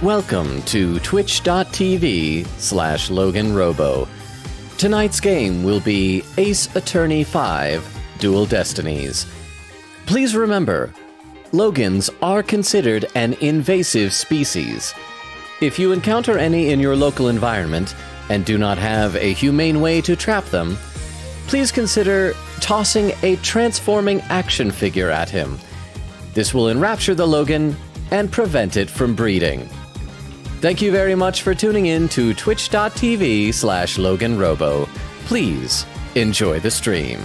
Welcome to twitch.tv/LoganRobo. Tonight's game will be Ace Attorney 5 Dual Destinies. Please remember, Logans are considered an invasive species. If you encounter any in your local environment and do not have a humane way to trap them, please consider tossing a transforming action figure at him. This will enrapture the Logan and prevent it from breeding. Thank you very much for tuning in to twitch.tv/LoganRobo. Please enjoy the stream.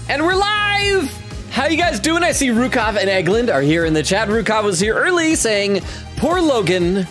And we're live! How you guys doing? I see Rukov and Egland are here in the chat. Rukov was here early saying, poor Logan,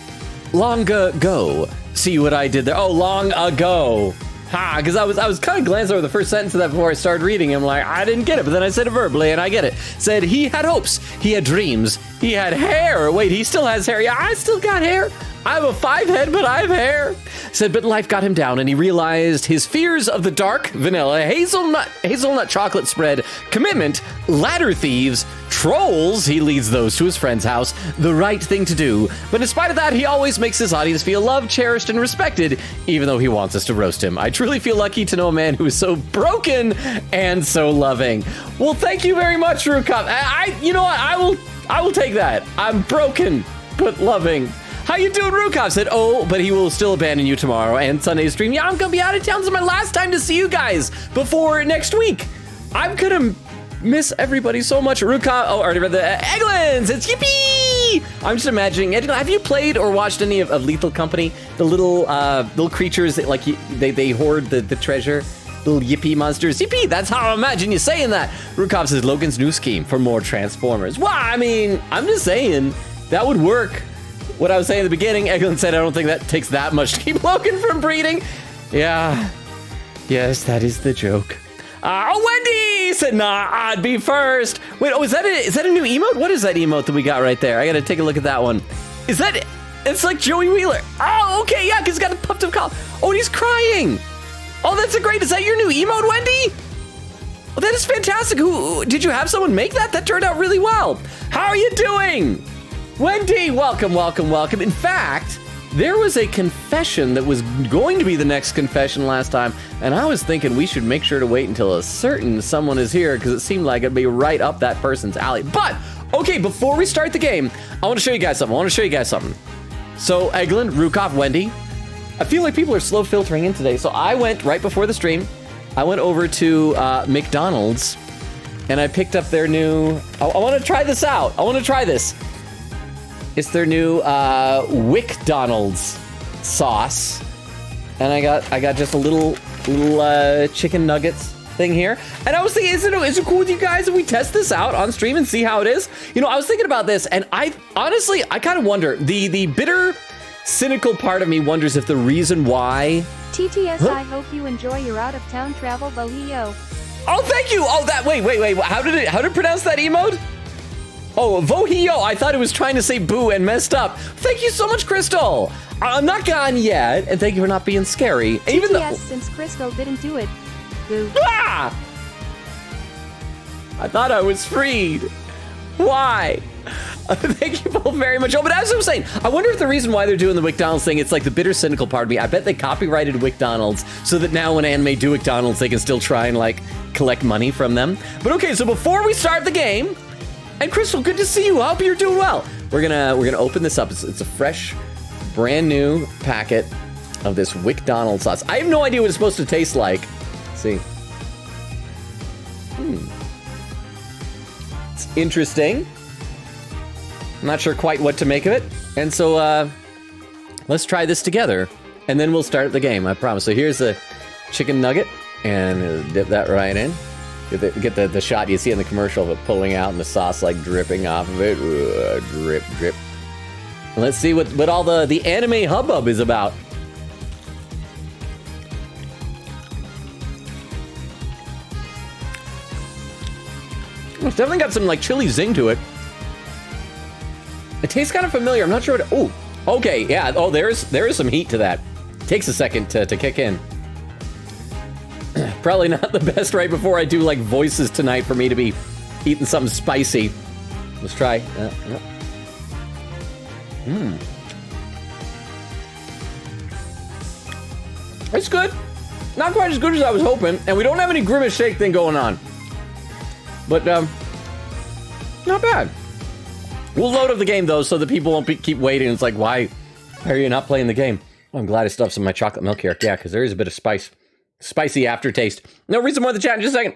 long ago. See what I did there? Oh, long ago. Ha, because I was kind of glancing over the first sentence of that before I started reading. I'm like, I didn't get it, but then I said it verbally and I get it. Said he had hopes, he had dreams, he had hair. Wait, he still has hair. Yeah, I still got hair. I have a 5 head, but I have hair. Said, but life got him down and he realized his fears of the dark, vanilla, hazelnut chocolate spread, commitment, ladder thieves, trolls, he leads those to his friend's house, the right thing to do. But in spite of that, he always makes his audience feel loved, cherished, and respected, even though he wants us to roast him. I truly feel lucky to know a man who is so broken and so loving. Well, thank you very much, Rukov. You know what? I will take that. I'm broken, but loving. How you doing, Rukov? Said, oh, but he will still abandon you tomorrow and Sunday's stream. Yeah, I'm gonna be out of town. This is my last time to see you guys before next week. I'm gonna miss everybody so much. Rukov, oh, already read the Egglins. It's yippee! I'm just imagining. Have you played or watched any of Lethal Company? The little creatures that they hoard the treasure. Little yippee monsters. Yippee! That's how I imagine you saying that. Rukov says Logan's new scheme for more Transformers. Well, I mean, I'm just saying that would work. What I was saying at the beginning, Eglin said, I don't think that takes that much to keep Logan from breeding. Yeah. Yes, that is the joke. Wendy said, nah, I'd be first. Wait, oh, is that a new emote? What is that emote that we got right there? I gotta take a look at that one. Is that it? It's like Joey Wheeler. Oh, okay, yeah, because he's got a puffed up collar. Oh, and he's crying. Oh, that's great. Is that your new emote, Wendy? Oh, that is fantastic. Did you have someone make that? That turned out really well. How are you doing? Wendy, welcome, welcome, welcome. In fact, there was a confession that was going to be the next confession last time, and I was thinking we should make sure to wait until a certain someone is here because it seemed like it'd be right up that person's alley. But, okay, before we start the game, I want to show you guys something. So, Eglin, Rukov, Wendy, I feel like people are slow filtering in today, so I went right before the stream. I went over to McDonald's, and I picked up their new... I want to try this out. I want to try this. It's their new WickDonald's sauce, and I got just a little chicken nuggets thing here. And I was thinking, is it cool with you guys if we test this out on stream and see how it is? You know, I was thinking about this, and I honestly kind of wonder. The bitter, cynical part of me wonders if the reason why. TTS, I hope you enjoy your out of town travel, Bohio. Oh, thank you. Oh, that wait. How did it pronounce that emote? Oh, Vohio, I thought it was trying to say boo and messed up. Thank you so much, Crystal. I'm not gone yet, and thank you for not being scary. TTS, even though... since Crystal didn't do it. Boo. Ah! I thought I was freed. Why? Thank you both very much. Oh, but as I was saying, I wonder if the reason why they're doing the McDonald's thing, it's like the bitter, cynical part of me. I bet they copyrighted McDonald's so that now when anime do McDonald's, they can still try and like collect money from them. But okay, so before we start the game, and Crystal, good to see you. I hope you're doing well. We're gonna open this up. It's a fresh, brand new packet of this McDonald's sauce. I have no idea what it's supposed to taste like. Let's see. It's interesting. I'm not sure quite what to make of it. And so let's try this together and then we'll start the game, I promise. So here's the chicken nugget and dip that right in. Get the shot you see in the commercial of it pulling out and the sauce like dripping off of it. Drip, drip. And let's see what all the anime hubbub is about. It's definitely got some like chili zing to it. It tastes kind of familiar. I'm not sure what. Oh, okay, yeah. Oh, there is some heat to that. Takes a second to kick in. Probably not the best right before I do like voices tonight for me to be eating something spicy. Let's try. It's good. Not quite as good as I was hoping, and we don't have any grimace shake thing going on. But not bad. We'll load up the game though, so that people won't keep waiting. It's like, why are you not playing the game? Oh, I'm glad I still have some of my chocolate milk here. Yeah, because there is a bit of spicy aftertaste. No reason more the chat in just a second.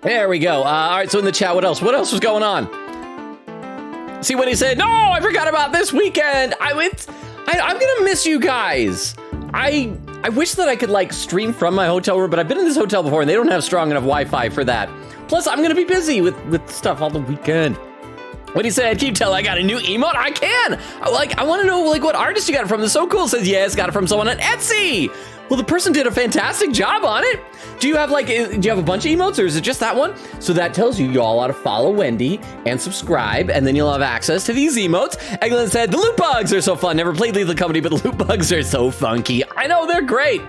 There we go. All right, so in the chat, what else? What else was going on? See what he said? No, I forgot about this weekend. I'm gonna miss you guys. I wish that I could like stream from my hotel room, but I've been in this hotel before and they don't have strong enough Wi-Fi for that. Plus, I'm gonna be busy with stuff all the weekend. What he said, can you tell I got a new emote? I can. I want to know like what artist you got it from. This so cool. It says yes, got it from someone on Etsy. Well, the person did a fantastic job on it. Do you have a bunch of emotes or is it just that one? So that tells you all ought to follow Wendy and subscribe, and then you'll have access to these emotes. Eglin said, the loot bugs are so fun. Never played Lethal Company, but the loot bugs are so funky. I know, they're great.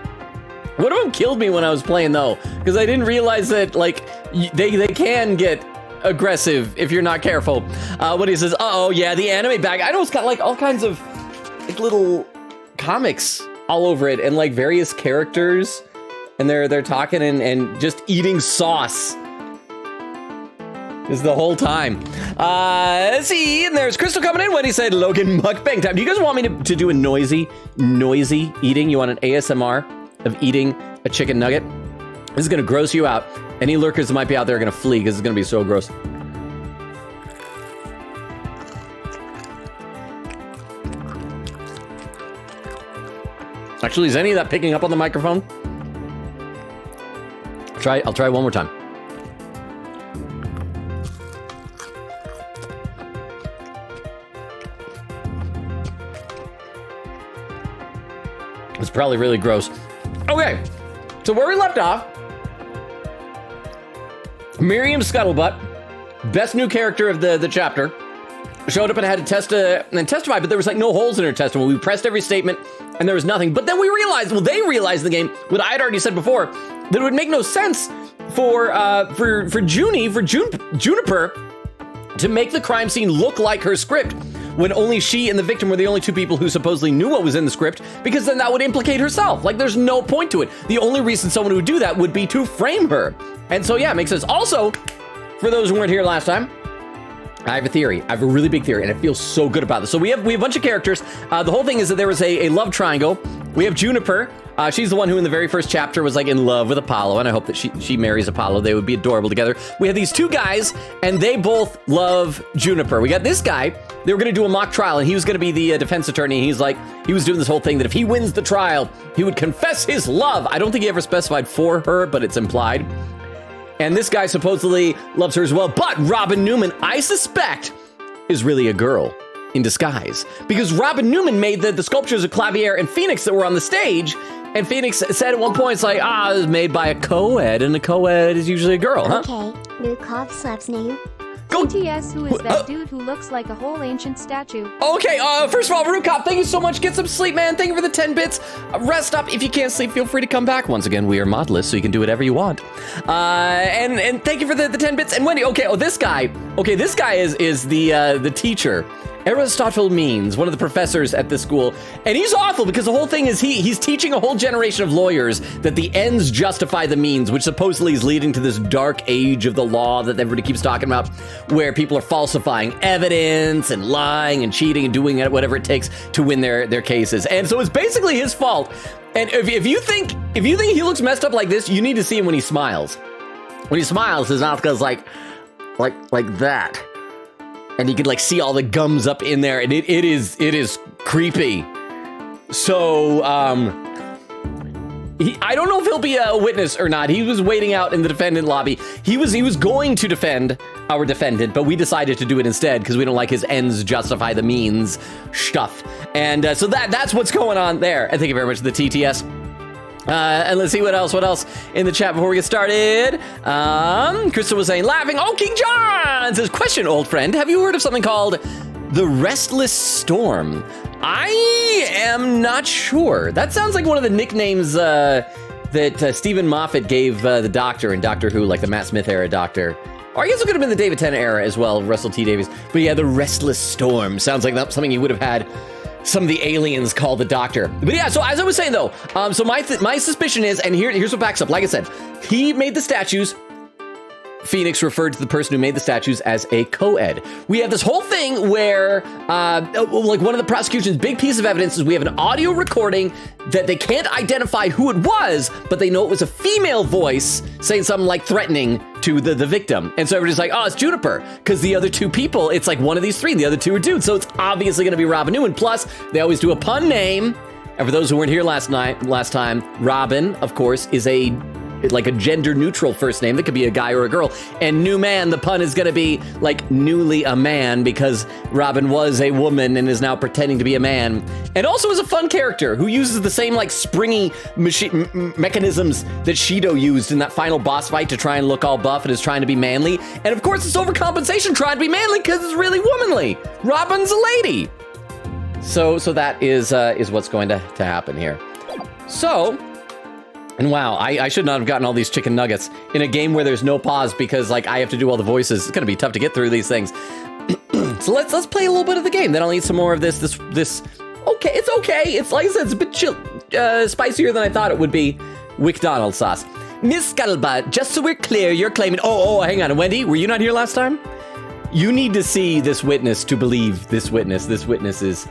One of them killed me when I was playing though, because I didn't realize that like they can get aggressive if you're not careful. When he says, uh-oh, yeah, the anime bag. I know it's got like all kinds of like little comics all over it and like various characters, and they're talking and just eating sauce is the whole time. Let's see, and there's Crystal coming in when he said Logan mukbang time. Do you guys want me to do a noisy eating? You want an ASMR of eating a chicken nugget? This is gonna gross you out. Any lurkers that might be out there are gonna flee because it's gonna be so gross. Actually, is any of that picking up on the microphone? I'll try one more time. It's probably really gross. Okay, so where we left off, Miriam Scuttlebutt, best new character of the chapter, showed up and had to testify, but there was like no holes in her testimony. We pressed every statement and there was nothing. But then we realized, well, they realized in the game, what I had already said before, that it would make no sense for Juniper to make the crime scene look like her script when only she and the victim were the only two people who supposedly knew what was in the script, because then that would implicate herself. Like, there's no point to it. The only reason someone would do that would be to frame her. And so, yeah, it makes sense. Also, for those who weren't here last time, I have a theory. I have a really big theory, and I feel so good about this. So we have a bunch of characters. The whole thing is that there was a love triangle. We have Juniper. She's the one who in the very first chapter was like in love with Apollo, and I hope that she marries Apollo. They would be adorable together. We have these two guys, and they both love Juniper. We got this guy. They were going to do a mock trial, and he was going to be the defense attorney. He was doing this whole thing that if he wins the trial, he would confess his love. I don't think he ever specified for her, but it's implied. And this guy supposedly loves her as well. But Robin Newman, I suspect, is really a girl in disguise. Because Robin Newman made the sculptures of Clavier and Phoenix that were on the stage. And Phoenix said at one point, it's like, it was made by a co-ed, and a co-ed is usually a girl, huh? Okay, Rukov slaps new. Go. TTS, who is that dude who looks like a whole ancient statue? Okay, first of all, Rukop, thank you so much. Get some sleep, man. Thank you for the 10 bits. Rest up. If you can't sleep, feel free to come back. Once again, we are modless, so you can do whatever you want. And thank you for the 10 bits. And Wendy, okay, this guy is the teacher. Aristotle Means, one of the professors at this school, and he's awful because the whole thing is he's teaching a whole generation of lawyers that the ends justify the means, which supposedly is leading to this dark age of the law that everybody keeps talking about, where people are falsifying evidence and lying and cheating and doing whatever it takes to win their cases. And so it's basically his fault. And if you think he looks messed up like this, you need to see him when he smiles. When he smiles, his mouth goes like that. And you can like see all the gums up in there, and it is creepy. So I don't know if he'll be a witness or not. He was waiting out in the defendant lobby. He was going to defend our defendant, but we decided to do it instead because we don't like his ends justify the means stuff. And so that's what's going on there. And thank you very much to the TTS. And let's see what else in the chat before we get started. Crystal was saying, laughing. Oh, King John says, question, old friend. Have you heard of something called the Restless Storm? I am not sure. That sounds like one of the nicknames that Stephen Moffat gave the Doctor in Doctor Who, like the Matt Smith era Doctor. Or I guess it could have been the David Tennant era as well, Russell T Davies. But yeah, the Restless Storm sounds like that's something he would have had some of the aliens call the Doctor. But yeah, so as I was saying though, so my suspicion is, and here's what backs up. Like I said, he made the statues. Phoenix referred to the person who made the statues as a co-ed. We have this whole thing where, like one of the prosecution's big piece of evidence is we have an audio recording that they can't identify who it was, but they know it was a female voice saying something like threatening to the victim. And so everybody's like, oh, it's Juniper, because the other two people, it's like one of these three, and the other two are dudes. So it's obviously going to be Robin New. And plus, they always do a pun name. And for those who weren't here last time, Robin, of course, is like a gender neutral first name that could be a guy or a girl. And new man, the pun is going to be like newly a man because Robin was a woman and is now pretending to be a man. And also is a fun character who uses the same like springy mechanisms that Shido used in that final boss fight to try and look all buff and is trying to be manly. And of course it's overcompensation trying to be manly because it's really womanly. Robin's a lady. So that is what's going to happen here. So, and wow, I should not have gotten all these chicken nuggets in a game where there's no pause because like I have to do all the voices. It's gonna be tough to get through these things. So let's play a little bit of the game. Then I'll eat some more of this. Okay, it's okay. It's like I said, it's a bit spicier than I thought it would be. WcDonald sauce. Miss Scuttlebutt, just so we're clear, you're claiming. Oh, hang on, Wendy, were you not here last time? You need to see this witness to believe this witness. This witness is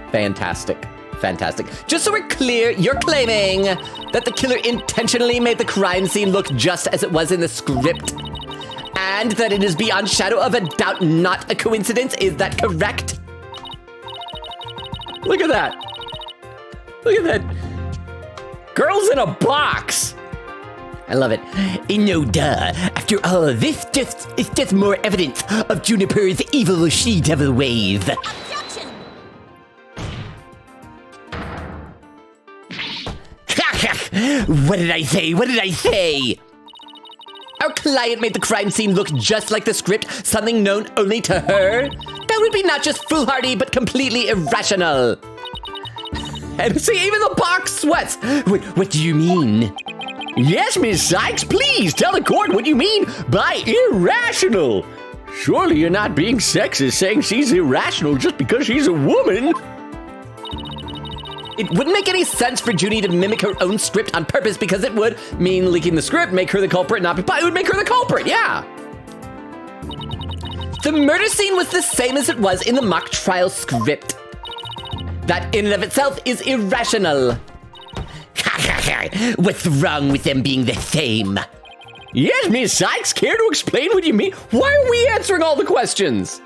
fantastic. Fantastic. Just so we're clear, you're claiming that the killer intentionally made the crime scene look just as it was in the script, and that it is beyond shadow of a doubt not a coincidence. Is that correct? Look at that. Look at that. Girls in a box. I love it. No duh. After all of this, it's just more evidence of Juniper's evil she-devil ways. What did I say? Our client made the crime scene look just like the script, something known only to her? That would be not just foolhardy, but completely irrational. And see, even the box sweats. What do you mean? Yes, Miss Sykes, please tell the court what you mean by irrational. Surely you're not being sexist saying she's irrational just because she's a woman. It wouldn't make any sense for Junie to mimic her own script on purpose because it would mean leaking the script, make her the culprit, not be... It would make her the culprit, yeah. The murder scene was the same as it was in the mock trial script. That in and of itself is irrational. What's wrong with them being the same? Yes, Miss Sykes, care to explain what you mean? Why are we answering all the questions?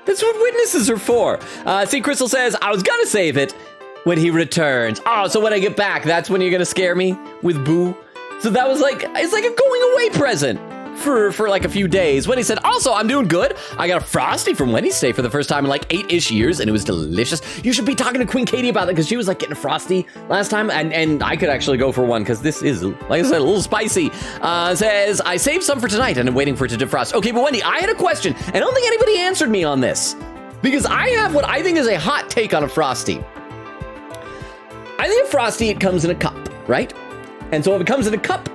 That's what witnesses are for. See, Crystal says, I was gonna save it when he returns. Oh, so when I get back, that's when you're gonna scare me with Boo? So that was like, it's like a going away present for like a few days. Wendy said, also, I'm doing good. I got a Frosty from Wednesday for the first time in like 8-ish years, and it was delicious. You should be talking to Queen Katie about that because she was like getting a Frosty last time, and I could actually go for one because this is, like I said, a little spicy. Says, I saved some for tonight and I'm waiting for it to defrost. Okay, but Wendy, I had a question. I don't think anybody answered me on this because I have what I think is a hot take on a Frosty. I think a Frosty, it comes in a cup, right? And so if it comes in a cup,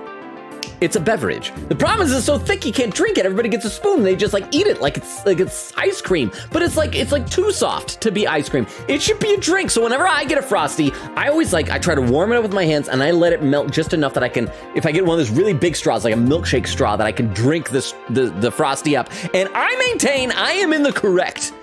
it's a beverage. The problem is it's so thick you can't drink it. Everybody gets a spoon and they just like eat it like it's ice cream. But it's like too soft to be ice cream. It should be a drink. So whenever I get a Frosty, I always I try to warm it up with my hands and I let it melt just enough that I can, if I get one of those really big straws, like a milkshake straw, that I can drink the Frosty up. And I maintain I am in the correct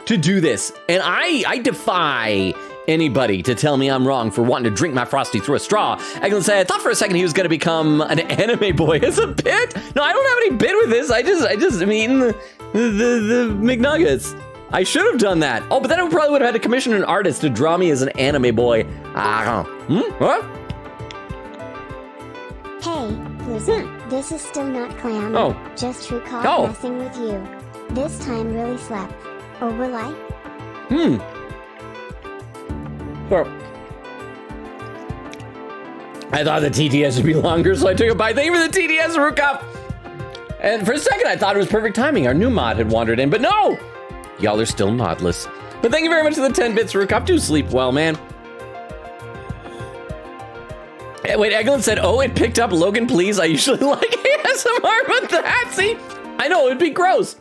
to do this. And I defy anybody to tell me I'm wrong for wanting to drink my Frosty through a straw. Eglin said, I thought for a second he was going to become an anime boy as a bit. No, I don't have any bit with this. I just am eating the McNuggets. I should have done that. Oh, but then I probably would have had to commission an artist to draw me as an anime boy. What? Hey, listen, this is still not clam. Oh. Just True Call messing with you. This time really slap. Or will I? Sure. I thought the TTS would be longer, so I took a bite. Thank you for the TTS, Rukop. And for a second, I thought it was perfect timing. Our new mod had wandered in, but no! Y'all are still modless. But thank you very much for the 10 bits, Rukop. Do sleep well, man. Wait, Eglin said, oh, it picked up Logan, please. I usually like ASMR, but that, see? I know, it'd be gross.